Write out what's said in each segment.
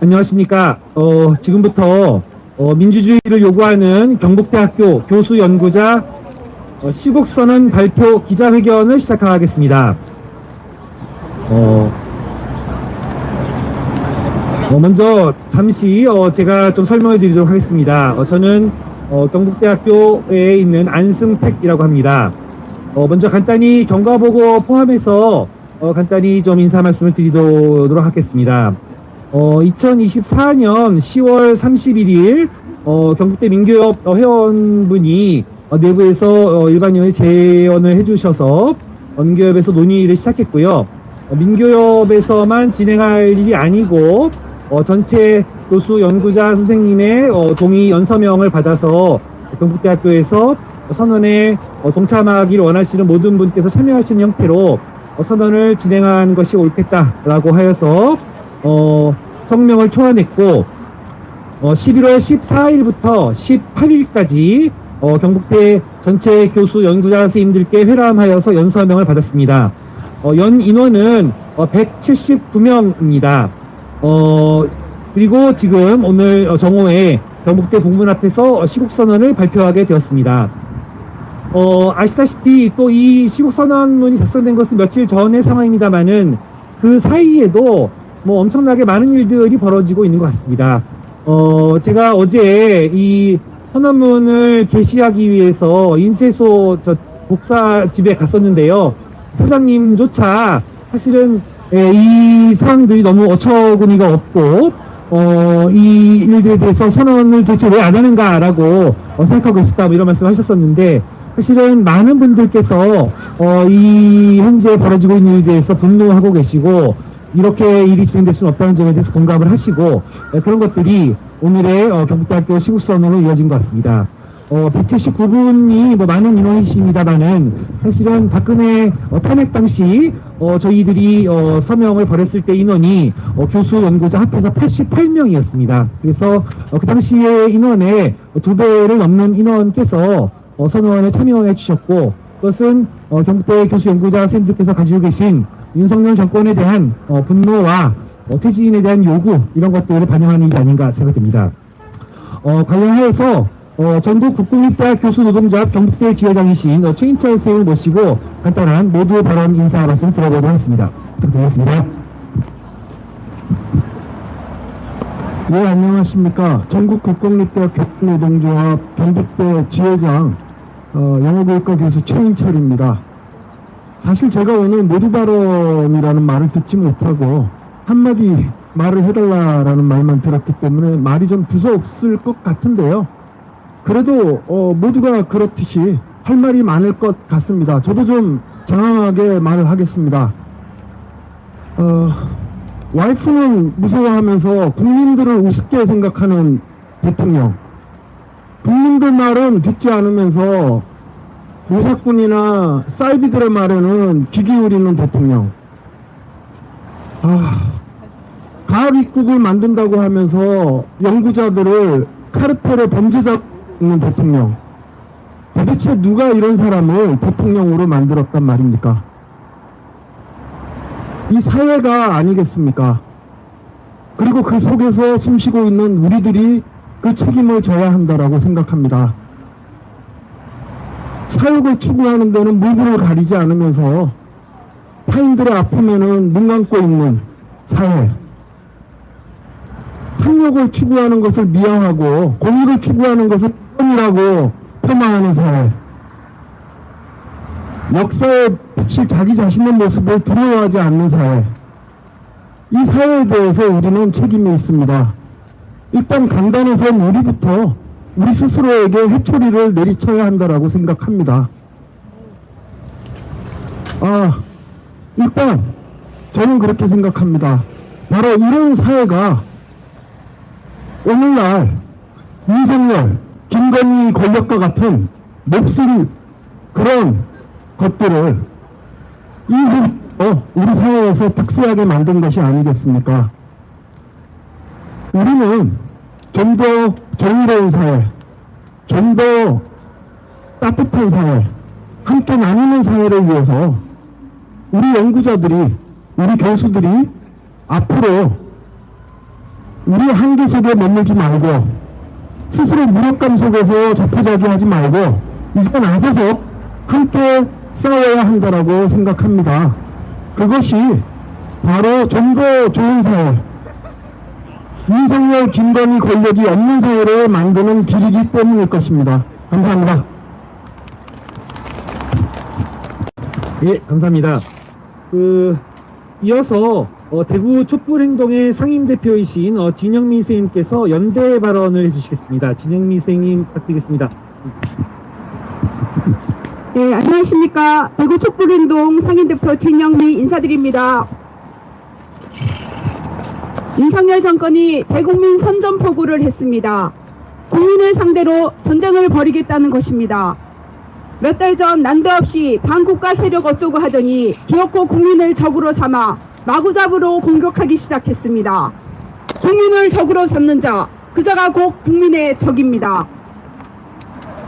안녕하십니까. 지금부터 민주주의를 요구하는 경북대학교 교수 연구자 시국선언 발표 기자회견을 시작하겠습니다. 먼저 잠시 제가 좀 설명을 드리도록 하겠습니다. 저는 경북대학교에 있는 안승택이라고 합니다. 먼저 간단히 경과보고 포함해서 간단히 좀 인사 말씀을 드리도록 하겠습니다. 2024년 10월 31일 경북대 민교협 회원분이 내부에서 일반위원회 제언을 해주셔서 민교협에서 논의를 시작했고요. 민교협에서만 진행할 일이 아니고 전체 교수 연구자 선생님의 동의 연서명을 받아서 경북대학교에서 선언에 동참하기를 원하시는 모든 분께서 참여하시는 형태로 선언을 진행한 것이 옳겠다라고 하여서 성명을 초안했고 11월 14일부터 18일까지 경북대 전체 교수 연구자 선생님들께 회람하여서 연서명을 받았습니다. 연 인원은 179명입니다. 그리고 지금 오늘 정오에 경북대 북문 앞에서 시국선언을 발표하게 되었습니다. 아시다시피 또 이 시국선언문이 작성된 것은 며칠 전의 상황입니다만은 그 사이에도 뭐 엄청나게 많은 일들이 벌어지고 있는 것 같습니다. 제가 어제 이 선언문을 게시하기 위해서 인쇄소 복사집에 갔었는데요. 사장님조차 사실은 이 상황들이 너무 어처구니가 없고 이 일들에 대해서 선언을 도대체 왜 안 하는가라고 생각하고 있었다 뭐 이런 말씀을 하셨었는데, 사실은 많은 분들께서 이 현재 벌어지고 있는 일에 대해서 분노하고 계시고 이렇게 일이 진행될 수는 없다는 점에 대해서 공감을 하시고 그런 것들이 오늘의 경북대학교 시국선언으로 이어진 것 같습니다. 179분이 뭐 많은 인원이십니다만은 사실은 박근혜 탄핵 당시 저희들이 서명을 벌였을 때 인원이 교수 연구자 합해서 88명이었습니다. 그래서 그 당시의 인원의 2배를 넘는 인원께서 선언에 참여해 주셨고, 그것은 경북대 교수 연구자 선생님들께서 가지고 계신 윤석열 정권에 대한 분노와 퇴진에 대한 요구, 이런 것들을 반영하는 일이 아닌가 생각됩니다. 관련해서 전국 국공립대학 교수 노동조합 경북대 지회장이신 최인철 선생님을 모시고 간단한 모두 발언 인사 말씀 들어보도록 하겠습니다. 부탁드리겠습니다. 네, 안녕하십니까. 전국 국공립대학 교수노동조합 경북대 지회장 영어교육과 교수 최인철입니다. 사실 제가 오늘 모두 발언이라는 말을 듣지 못하고 한마디 말을 해달라라는 말만 들었기 때문에 말이 좀 두서없을 것 같은데요. 그래도 모두가 그렇듯이 할 말이 많을 것 같습니다. 저도 좀 장황하게 말을 하겠습니다. 와이프는 무서워하면서 국민들을 우습게 생각하는 대통령, 국민들 말은 듣지 않으면서 모사꾼이나 사이비들의 말에는 귀 기울이는 대통령, 가압 입국을 만든다고 하면서 연구자들을 카르텔의 범죄자 있는 대통령, 도대체 누가 이런 사람을 대통령으로 만들었단 말입니까? 이 사회가 아니겠습니까? 그리고 그 속에서 숨쉬고 있는 우리들이 그 책임을 져야 한다라고 생각합니다. 사육을 추구하는 데는 물불을 가리지 않으면서 타인들의 아픔에는 눈 감고 있는 사회, 탐욕을 추구하는 것을 미화하고 공익을 추구하는 것을 뻔이라고 폄하하는 사회, 역사에 비칠 자기 자신의 모습을 두려워하지 않는 사회, 이 사회에 대해서 우리는 책임이 있습니다. 일단 강단에선 우리부터 우리 스스로에게 회초리를 내리쳐야 한다라고 생각합니다. 일단 저는 그렇게 생각합니다. 바로 이런 사회가 오늘날 윤석열, 김건희 권력과 같은 몹쓸 그런 것들을 우리 사회에서 특수하게 만든 것이 아니겠습니까? 우리는 좀 더 정의로운 사회, 좀 더 따뜻한 사회, 함께 나누는 사회를 위해서 우리 연구자들이, 우리 교수들이 앞으로 우리 한계 속에 머물지 말고 스스로 무력감 속에서 자포자기하지 말고 이제 나서서 함께 싸워야 한다라고 생각합니다. 그것이 바로 좀 더 좋은 사회, 윤석열, 김건희 권력이 없는 사회를 만드는 길이기 때문일 것입니다. 감사합니다. 예, 감사합니다. 이어서 대구 촛불행동의 상임대표이신 진영민 선생님께서 연대 발언을 해주시겠습니다. 진영민 선생님 부탁드리겠습니다. 네, 안녕하십니까. 대구 촛불행동 상임대표 진영미 인사드립니다. 윤석열 정권이 대국민 선전포고를 했습니다. 국민을 상대로 전쟁을 벌이겠다는 것입니다. 몇 달 전 난데없이 반국가 세력 어쩌고 하더니 기어코 국민을 적으로 삼아 마구잡이로 공격하기 시작했습니다. 국민을 적으로 삼는 자, 그자가 곧 국민의 적입니다.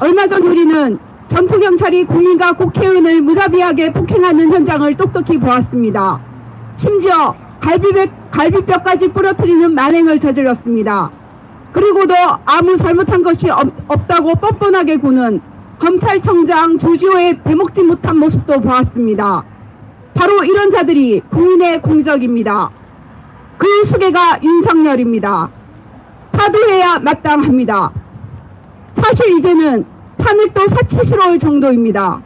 얼마 전 우리는 전투경찰이 국민과 국회의원을 무자비하게 폭행하는 현장을 똑똑히 보았습니다. 심지어 갈비뼈까지 부러뜨리는 만행을 저질렀습니다. 그리고도 아무 잘못한 것이 없다고 뻔뻔하게 구는 검찰청장 조지호의 배먹지 못한 모습도 보았습니다. 바로 이런 자들이 국민의 공적입니다. 그 수괴가 윤석열입니다. 파도해야 마땅합니다. 사실 이제는 탄핵도 사치스러울 정도입니다.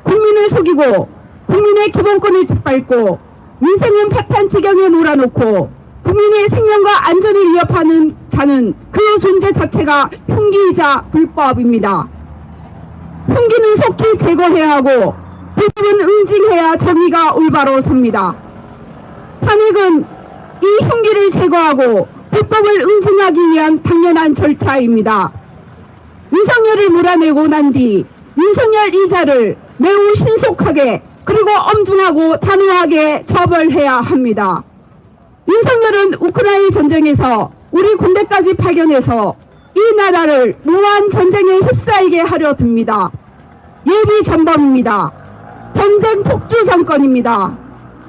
국민을 속이고 국민의 기본권을 짓밟고 민생은 파탄 지경에 몰아놓고 국민의 생명과 안전을 위협하는 자는 그 존재 자체가 흉기이자 불법입니다. 흉기는 속히 제거해야 하고 불법은 응징해야 정의가 올바로 섭니다. 탄핵은 이 흉기를 제거하고 불법을 응징하기 위한 당연한 절차입니다. 윤석열을 몰아내고 난 뒤 윤석열 이자를 매우 신속하게 그리고 엄중하고 단호하게 처벌해야 합니다. 윤석열은 우크라이나 전쟁에서 우리 군대까지 파견해서 이 나라를 무한 전쟁에 휩싸이게 하려 듭니다. 예비 전범입니다. 전쟁 폭주 정권입니다.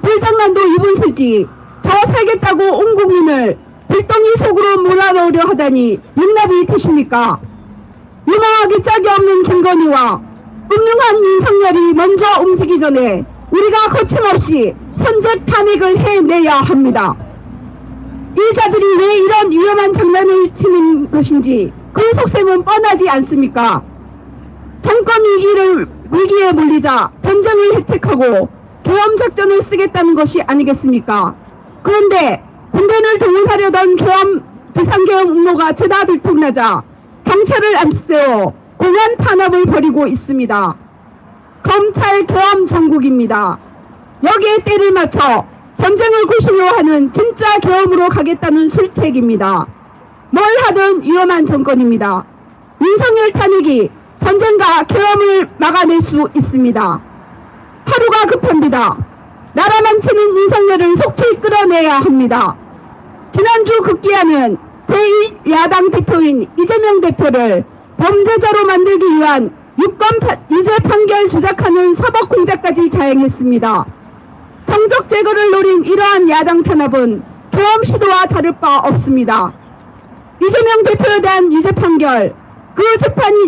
불장난도 유분수지 저 살겠다고 온 국민을 불덩이 속으로 몰아넣으려 하다니 용납이 되십니까? 유망하기 짝이 없는 김건희와 음흉한 윤석열이 먼저 움직이기 전에 우리가 거침없이 선제 탄핵을 해내야 합니다. 이 자들이 왜 이런 위험한 장난을 치는 것인지 그 속셈은 뻔하지 않습니까? 정권 위기에 몰리자 전쟁을 혜택하고 계엄 작전을 쓰겠다는 것이 아니겠습니까? 그런데 군대를 동원하려던 비상계엄 음모가 죄다 들통나자 경찰을 앞세워 공안 탄압을 벌이고 있습니다. 검찰 계엄 정국입니다. 여기에 때를 맞춰 전쟁을 구실로 하는 진짜 계엄으로 가겠다는 술책입니다. 뭘 하든 위험한 정권입니다. 윤석열 탄핵이 전쟁과 계엄을 막아낼 수 있습니다. 하루가 급합니다. 나라 망치는 윤석열을 속히 끌어내야 합니다. 지난주 급기야는 제1야당 대표인 이재명 대표를 범죄자로 만들기 위한 유죄 판결 조작하는 사법공작까지 자행했습니다. 정적 제거를 노린 이러한 야당 탄압은 계엄 시도와 다를 바 없습니다. 이재명 대표에 대한 유죄 판결,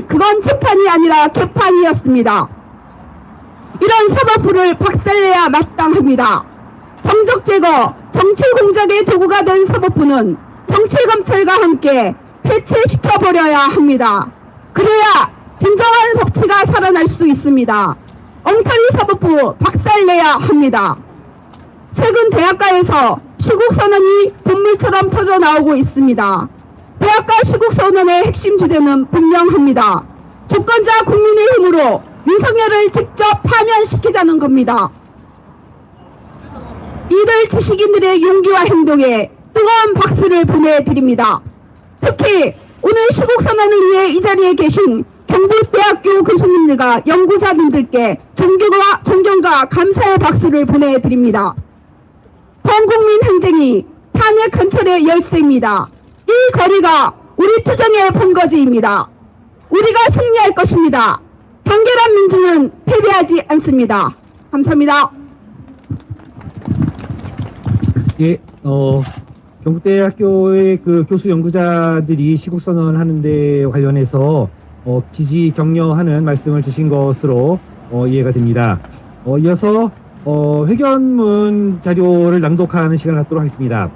그건 재판이 아니라 개판이었습니다. 이런 사법부를 박살내야 마땅합니다. 정적 제거, 정치 공작의 도구가 된 사법부는 정치검찰과 함께 해체시켜버려야 합니다. 그래야 진정한 법치가 살아날 수 있습니다. 엉터리 사법부 박살내야 합니다. 최근 대학가에서 시국선언이 본물처럼 터져나오고 있습니다. 대학가 시국선언의 핵심 주제는 분명합니다. 주권자 국민의힘으로 윤석열을 직접 파면시키자는 겁니다. 이들 지식인들의 용기와 행동에 뜨거운 박수를 보내드립니다. 특히 오늘 시국선언을 위해 이 자리에 계신 경북대학교 교수님들과 연구자분들께 존경과 감사의 박수를 보내드립니다. 범국민 항쟁이 탄핵 헌철의 열쇠입니다. 이 거리가 우리 투쟁의 본거지입니다. 우리가 승리할 것입니다. 단결한 민주는 패배하지 않습니다. 감사합니다. 예, 경북대학교의 그 교수 연구자들이 시국선언 하는데 관련해서 지지 격려하는 말씀을 주신 것으로 이해가 됩니다. 이어서 회견문 자료를 낭독하는 시간을 갖도록 하겠습니다.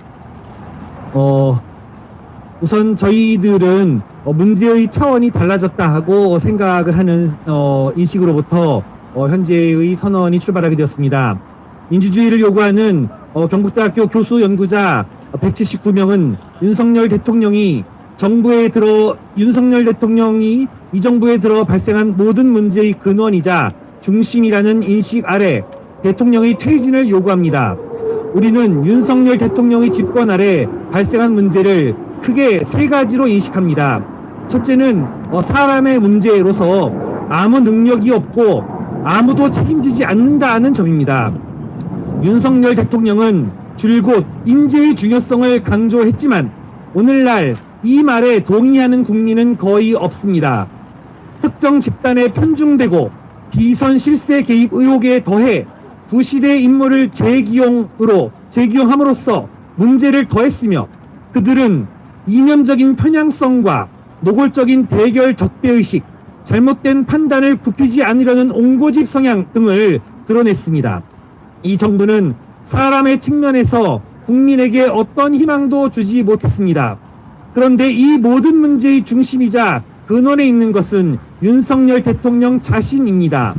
우선 저희들은 문제의 차원이 달라졌다 하고 생각을 하는 인식으로부터 현재의 선언이 출발하게 되었습니다. 민주주의를 요구하는 경북대학교 교수 연구자 179명은 윤석열 대통령이 이 정부에 들어 발생한 모든 문제의 근원이자 중심이라는 인식 아래 대통령의 퇴진을 요구합니다. 우리는 윤석열 대통령의 집권 아래 발생한 문제를 크게 세 가지로 인식합니다. 첫째는 사람의 문제로서 아무 능력이 없고 아무도 책임지지 않는다는 점입니다. 윤석열 대통령은 줄곧 인재의 중요성을 강조했지만 오늘날 이 말에 동의하는 국민은 거의 없습니다. 특정 집단에 편중되고 비선 실세 개입 의혹에 더해 구시대 인물을 재기용함으로써 문제를 더했으며 그들은 이념적인 편향성과 노골적인 대결 적대의식, 잘못된 판단을 굽히지 않으려는 옹고집 성향 등을 드러냈습니다. 이 정부는 사람의 측면에서 국민에게 어떤 희망도 주지 못했습니다. 그런데 이 모든 문제의 중심이자 근원에 있는 것은 윤석열 대통령 자신입니다.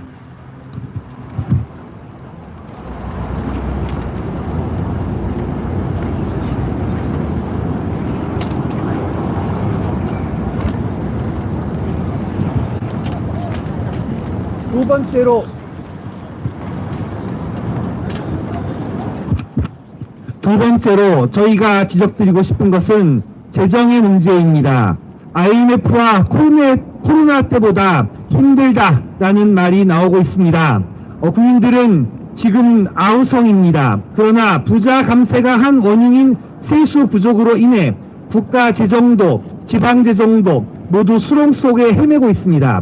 두 번째로 저희가 지적드리고 싶은 것은 재정의 문제입니다. IMF와 코로나 때보다 힘들다라는 말이 나오고 있습니다. 국민들은 지금 아우성입니다. 그러나 부자 감세가 한 원흉인 세수 부족으로 인해 국가 재정도, 지방 재정도 모두 수렁 속에 헤매고 있습니다.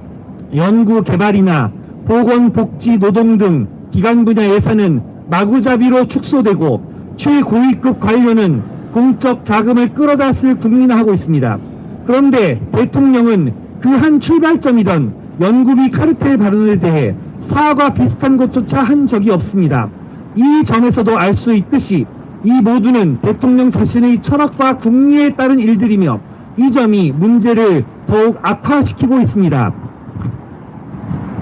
연구 개발이나 보건, 복지, 노동 등 기관 분야 예산은 마구잡이로 축소되고 최고위급 관료는 공적 자금을 끌어다 쓸 국민화하고 있습니다. 그런데 대통령은 그 한 출발점이던 연구비 카르텔 발언에 대해 사과 비슷한 것조차 한 적이 없습니다. 이 점에서도 알 수 있듯이 이 모두는 대통령 자신의 철학과 국리에 따른 일들이며 이 점이 문제를 더욱 악화시키고 있습니다.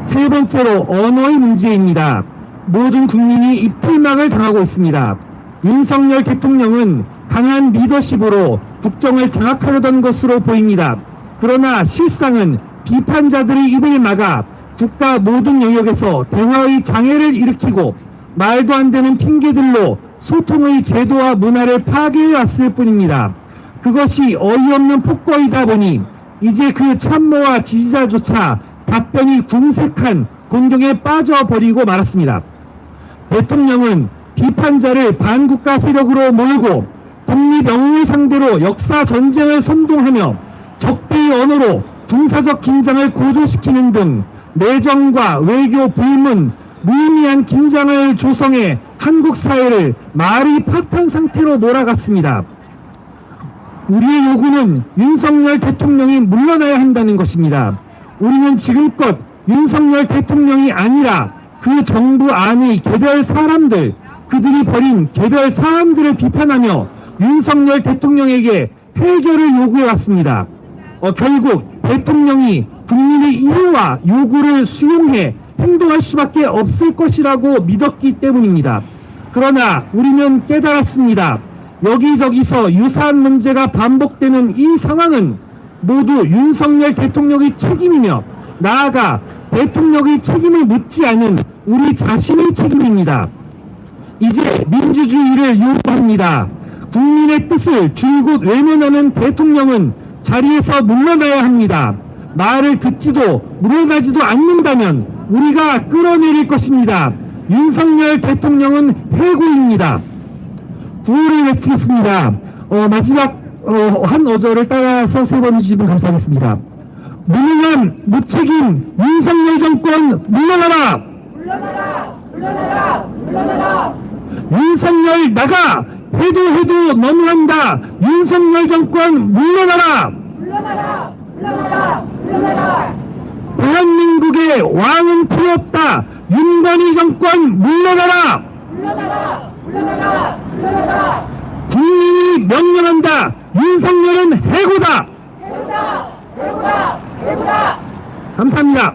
세 번째로 언어의 문제입니다. 모든 국민이 입틀막을 당하고 있습니다. 윤석열 대통령은 강한 리더십으로 국정을 장악하려던 것으로 보입니다. 그러나 실상은 비판자들의 입을 막아 국가 모든 영역에서 대화의 장애를 일으키고 말도 안 되는 핑계들로 소통의 제도와 문화를 파괴해왔을 뿐입니다. 그것이 어이없는 폭거이다 보니 이제 그 참모와 지지자조차 답변이 궁색한 곤경에 빠져버리고 말았습니다. 대통령은 비판자를 반국가 세력으로 몰고 독립 영웅을 상대로 역사 전쟁을 선동하며 적대의 언어로 군사적 긴장을 고조시키는 등 내정과 외교 불문, 무의미한 긴장을 조성해 한국 사회를 말이 파탄 상태로 몰아갔습니다. 우리의 요구는 윤석열 대통령이 물러나야 한다는 것입니다. 우리는 지금껏 윤석열 대통령이 아니라 그 정부 안의 개별 사람들, 그들이 벌인 개별 사람들을 비판하며 윤석열 대통령에게 해결을 요구해왔습니다. 결국 대통령이 국민의 이해와 요구를 수용해 행동할 수밖에 없을 것이라고 믿었기 때문입니다. 그러나 우리는 깨달았습니다. 여기저기서 유사한 문제가 반복되는 이 상황은 모두 윤석열 대통령의 책임이며 나아가 대통령의 책임을 묻지 않은 우리 자신의 책임입니다. 이제 민주주의를 요구합니다. 국민의 뜻을 줄곧 외면하는 대통령은 자리에서 물러나야 합니다. 말을 듣지도 물러나지도 않는다면 우리가 끌어내릴 것입니다. 윤석열 대통령은 해고입니다. 구호를 외치겠습니다. 마지막 한 어조를 따라서 세 번 해주시면 감사하겠습니다. 무능한 무책임 윤석열 정권 물러나라! 물러나라! 물러나라! 물러나라! 윤석열 나가! 해도 너무한다. 윤석열 정권 물러나라. 대한민국의 왕은 필요 없다. 윤건희 정권 물러나라. 국민이 명령한다. 윤석열은 해고다. 감사합니다.